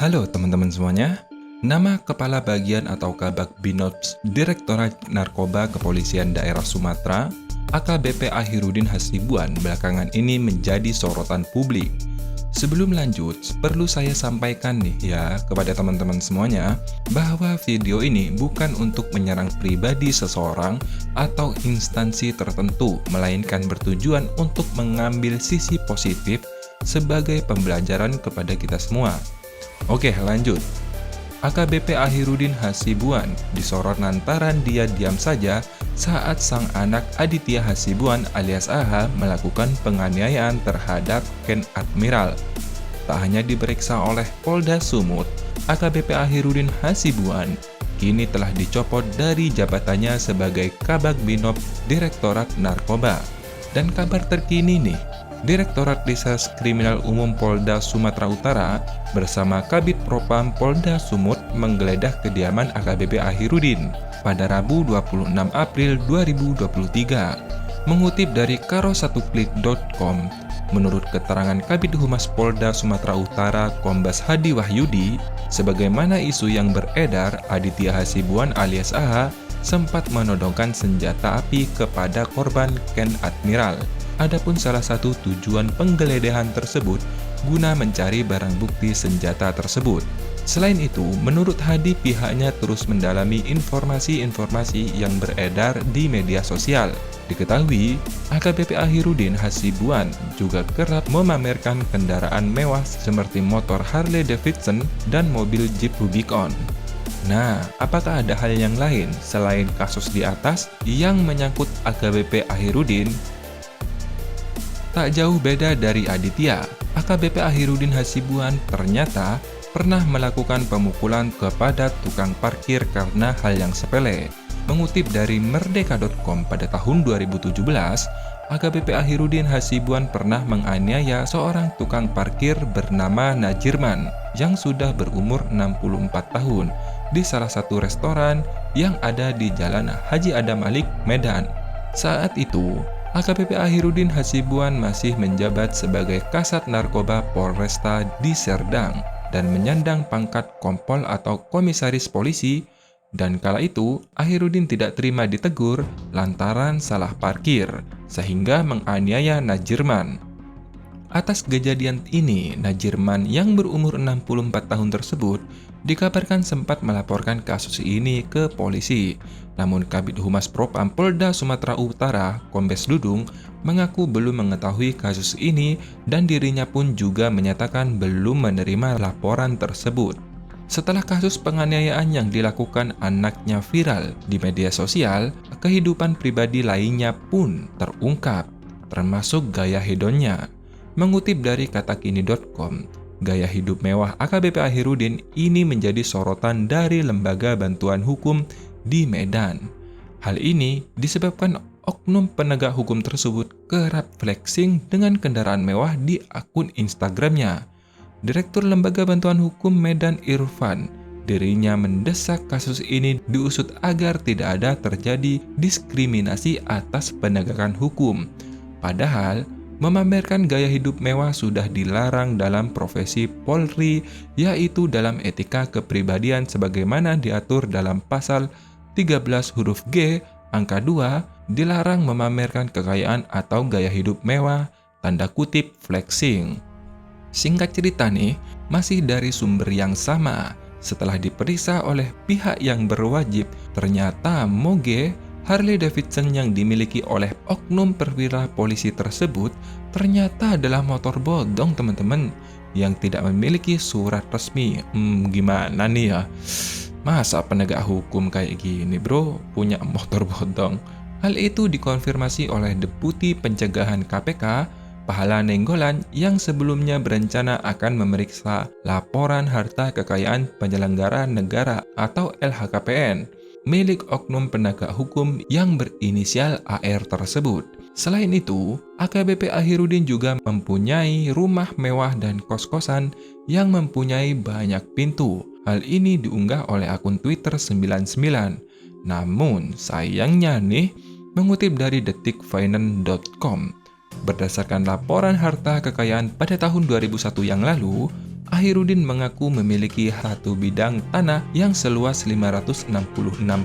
Halo teman-teman semuanya, nama Kepala Bagian atau Kabag Binops Direktorat Narkoba Kepolisian Daerah Sumatera, AKBP Ahirudin Hasibuan belakangan ini menjadi sorotan publik. Sebelum lanjut, perlu saya sampaikan nih ya kepada teman-teman semuanya, bahwa video ini bukan untuk menyerang pribadi seseorang atau instansi tertentu, melainkan bertujuan untuk mengambil sisi positif sebagai pembelajaran kepada kita semua. Oke, lanjut. AKBP Ahirudin Hasibuan disorot lantaran dia diam saja saat sang anak Aditya Hasibuan alias AH melakukan penganiayaan terhadap Ken Admiral. Tak hanya diperiksa oleh Polda Sumut, AKBP Ahirudin Hasibuan kini telah dicopot dari jabatannya sebagai Kabag Binop Direktorat Narkoba. Dan kabar terkini nih, Direktorat Reserse Kriminal Umum Polda Sumatera Utara bersama Kabid Propam Polda Sumut menggeledah kediaman AKBP Ahirudin pada Rabu 26 April 2023. Mengutip dari karo1klik.com, menurut keterangan Kabid Humas Polda Sumatera Utara Kombes Hadi Wahyudi, sebagaimana isu yang beredar, Aditya Hasibuan alias AH sempat menodongkan senjata api kepada korban Ken Admiral. Adapun salah satu tujuan penggeledahan tersebut guna mencari barang bukti senjata tersebut. Selain itu, menurut Hadi pihaknya terus mendalami informasi-informasi yang beredar di media sosial. Diketahui, AKBP Ahirudin Hasibuan juga kerap memamerkan kendaraan mewah seperti motor Harley Davidson dan mobil Jeep Rubicon. Nah, apakah ada hal yang lain selain kasus di atas yang menyangkut AKBP Ahirudin? Tak jauh beda dari Aditya, AKBP Ahirudin Hasibuan ternyata pernah melakukan pemukulan kepada tukang parkir karena hal yang sepele. Mengutip dari merdeka.com pada tahun 2017, AKBP Ahirudin Hasibuan pernah menganiaya seorang tukang parkir bernama Najirman yang sudah berumur 64 tahun di salah satu restoran yang ada di Jalan Haji Adam Malik, Medan. Saat itu, AKBP Ahirudin Hasibuan masih menjabat sebagai Kasat Narkoba Polresta di Serdang dan menyandang pangkat Kompol atau Komisaris Polisi, dan kala itu Ahirudin tidak terima ditegur lantaran salah parkir sehingga menganiaya Najirman. Atas kejadian ini, Najirman yang berumur 64 tahun tersebut dikabarkan sempat melaporkan kasus ini ke polisi. Namun Kabid Humas Propam Polda Sumatera Utara, Kombes Dudung, mengaku belum mengetahui kasus ini dan dirinya pun juga menyatakan belum menerima laporan tersebut. Setelah kasus penganiayaan yang dilakukan anaknya viral di media sosial, kehidupan pribadi lainnya pun terungkap, termasuk gaya hedonnya. Mengutip dari katakini.com, gaya hidup mewah AKBP Ahirudin ini menjadi sorotan dari lembaga bantuan hukum di Medan. Hal ini disebabkan oknum penegak hukum tersebut kerap flexing dengan kendaraan mewah di akun Instagramnya. Direktur Lembaga Bantuan Hukum Medan Irfan, dirinya mendesak kasus ini diusut agar tidak ada terjadi diskriminasi atas penegakan hukum. Padahal, memamerkan gaya hidup mewah sudah dilarang dalam profesi Polri, yaitu dalam etika kepribadian sebagaimana diatur dalam pasal 13 huruf G, angka 2, dilarang memamerkan kekayaan atau gaya hidup mewah, tanda kutip flexing. Singkat cerita nih, masih dari sumber yang sama, setelah diperiksa oleh pihak yang berwajib, ternyata moge Harley Davidson yang dimiliki oleh oknum perwira polisi tersebut ternyata adalah motor bodong teman-teman yang tidak memiliki surat resmi. Gimana nih ya? Masa penegak hukum kayak gini bro punya motor bodong? Hal itu dikonfirmasi oleh Deputi Pencegahan KPK, Pahala Nenggolan, yang sebelumnya berencana akan memeriksa laporan harta kekayaan penyelenggara negara atau LHKPN milik oknum penegak hukum yang berinisial AR tersebut. Selain itu, AKBP Ahirudin juga mempunyai rumah mewah dan kos-kosan yang mempunyai banyak pintu. Hal ini diunggah oleh akun Twitter 99. Namun, sayangnya nih, mengutip dari detikfinance.com, berdasarkan laporan harta kekayaan pada tahun 2001 yang lalu, Ahirudin mengaku memiliki satu bidang tanah yang seluas 566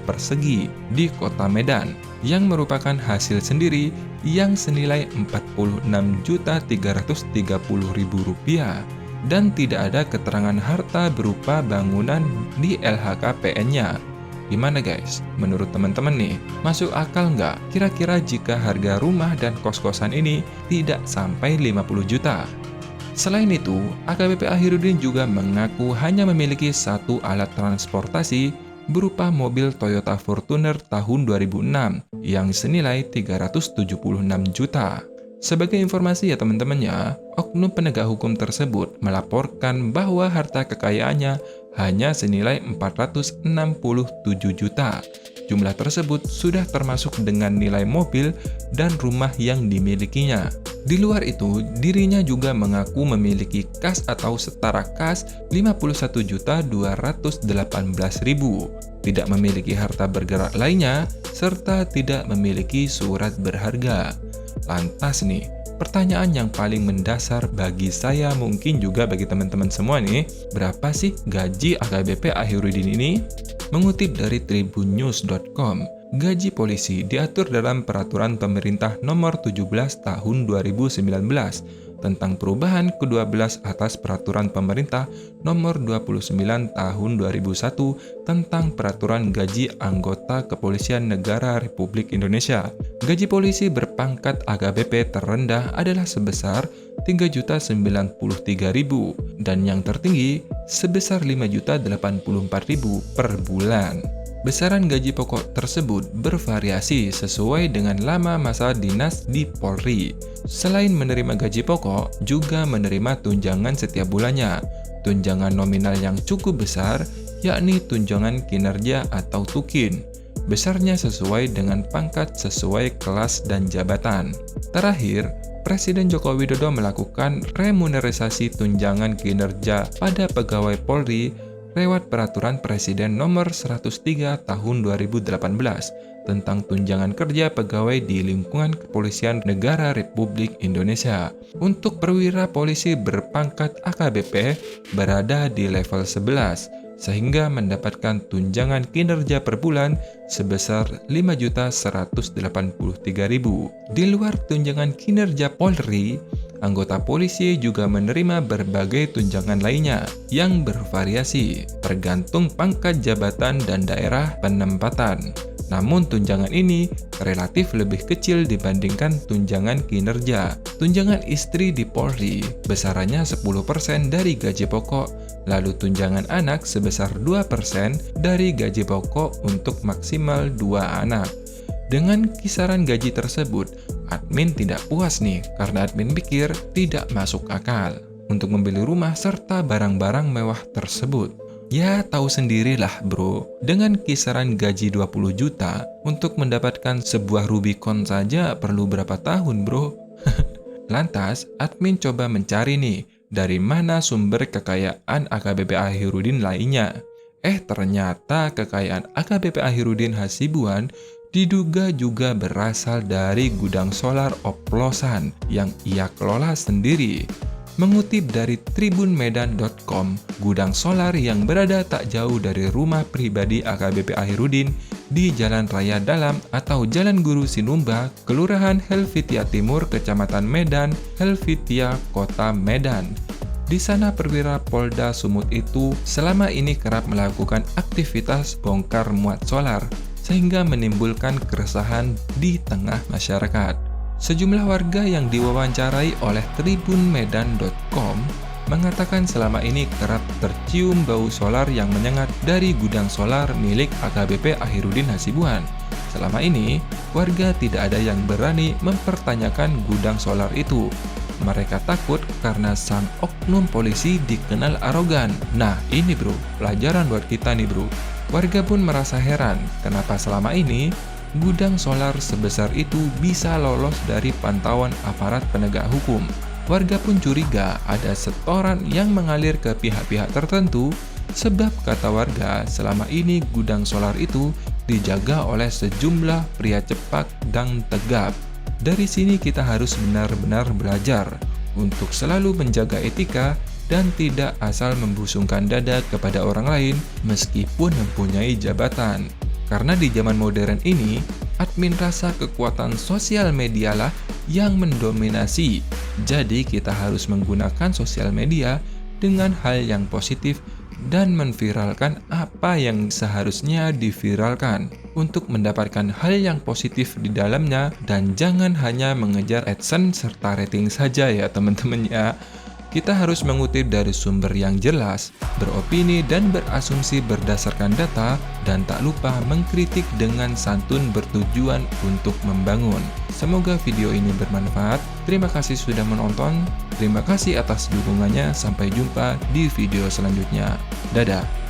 persegi di kota Medan, yang merupakan hasil sendiri yang senilai Rp46.330.000 dan tidak ada keterangan harta berupa bangunan di LHKPN-nya. Gimana guys? Menurut teman-teman nih, masuk akal nggak kira-kira jika harga rumah dan kos-kosan ini tidak sampai 50 juta? Selain itu, AKBP Ahirudin juga mengaku hanya memiliki satu alat transportasi berupa mobil Toyota Fortuner tahun 2006 yang senilai 376 juta. Sebagai informasi ya teman-teman ya, oknum penegak hukum tersebut melaporkan bahwa harta kekayaannya hanya senilai 467 juta. Jumlah tersebut sudah termasuk dengan nilai mobil dan rumah yang dimilikinya. Di luar itu, dirinya juga mengaku memiliki kas atau setara kas 51.218.000, tidak memiliki harta bergerak lainnya, serta tidak memiliki surat berharga. Lantas nih, pertanyaan yang paling mendasar bagi saya, mungkin juga bagi teman-teman semua nih, berapa sih gaji AKBP Ahirudin ini? Mengutip dari tribunnews.com, gaji polisi diatur dalam Peraturan Pemerintah Nomor 17 Tahun 2019 tentang perubahan ke-12 atas Peraturan Pemerintah Nomor 29 Tahun 2001 tentang Peraturan Gaji Anggota Kepolisian Negara Republik Indonesia. Gaji polisi berpangkat AKBP terendah adalah sebesar Rp3.093.000 dan yang tertinggi sebesar Rp5.084.000 per bulan. Besaran gaji pokok tersebut bervariasi sesuai dengan lama masa dinas di Polri. Selain menerima gaji pokok, juga menerima tunjangan setiap bulannya. Tunjangan nominal yang cukup besar, yakni tunjangan kinerja atau tukin. Besarnya sesuai dengan pangkat sesuai kelas dan jabatan. Terakhir, Presiden Joko Widodo melakukan remunerisasi tunjangan kinerja pada pegawai Polri lewat Peraturan Presiden Nomor 103 Tahun 2018 tentang tunjangan kerja pegawai di lingkungan Kepolisian Negara Republik Indonesia. Untuk perwira polisi berpangkat AKBP berada di level 11, sehingga mendapatkan tunjangan kinerja per bulan sebesar Rp5.183.000. Di luar tunjangan kinerja Polri, anggota polisi juga menerima berbagai tunjangan lainnya yang bervariasi tergantung pangkat jabatan dan daerah penempatan. Namun tunjangan ini relatif lebih kecil dibandingkan tunjangan kinerja. Tunjangan istri di Polri besarannya 10% dari gaji pokok, lalu tunjangan anak sebesar 2% dari gaji pokok untuk maksimal 2 anak. Dengan kisaran gaji tersebut, admin tidak puas nih karena admin pikir tidak masuk akal untuk membeli rumah serta barang-barang mewah tersebut. Ya tahu sendirilah bro, dengan kisaran gaji 20 juta untuk mendapatkan sebuah Rubicon saja perlu berapa tahun bro? Lantas, admin coba mencari nih, dari mana sumber kekayaan AKBP Ahirudin lainnya. Ternyata kekayaan AKBP Ahirudin Hasibuan diduga juga berasal dari gudang solar oplosan yang ia kelola sendiri. Mengutip dari tribunmedan.com, gudang solar yang berada tak jauh dari rumah pribadi AKBP Ahirudin di Jalan Raya Dalam atau Jalan Guru Sinumba, Kelurahan Helvitia Timur, Kecamatan Medan, Helvitia, Kota Medan. Di sana perwira Polda Sumut itu selama ini kerap melakukan aktivitas bongkar muat solar, sehingga menimbulkan keresahan di tengah masyarakat. Sejumlah warga yang diwawancarai oleh tribunmedan.com mengatakan selama ini kerap tercium bau solar yang menyengat dari gudang solar milik AKBP Ahirudin Hasibuan. Selama ini, warga tidak ada yang berani mempertanyakan gudang solar itu. Mereka takut karena sang oknum polisi dikenal arogan. Nah ini bro, pelajaran buat kita nih bro. Warga pun merasa heran kenapa selama ini gudang solar sebesar itu bisa lolos dari pantauan aparat penegak hukum. Warga pun curiga ada setoran yang mengalir ke pihak-pihak tertentu, sebab kata warga selama ini gudang solar itu dijaga oleh sejumlah pria cepat dan tegap. Dari sini kita harus benar-benar belajar untuk selalu menjaga etika dan tidak asal membusungkan dada kepada orang lain meskipun mempunyai jabatan. Karena di zaman modern ini, admin rasa kekuatan sosial media lah yang mendominasi. Jadi kita harus menggunakan sosial media dengan hal yang positif dan menviralkan apa yang seharusnya diviralkan untuk mendapatkan hal yang positif di dalamnya, dan jangan hanya mengejar AdSense serta rating saja ya teman-teman ya. Kita harus mengutip dari sumber yang jelas, beropini dan berasumsi berdasarkan data, dan tak lupa mengkritik dengan santun bertujuan untuk membangun. Semoga video ini bermanfaat. Terima kasih sudah menonton. Terima kasih atas dukungannya. Sampai jumpa di video selanjutnya. Dadah.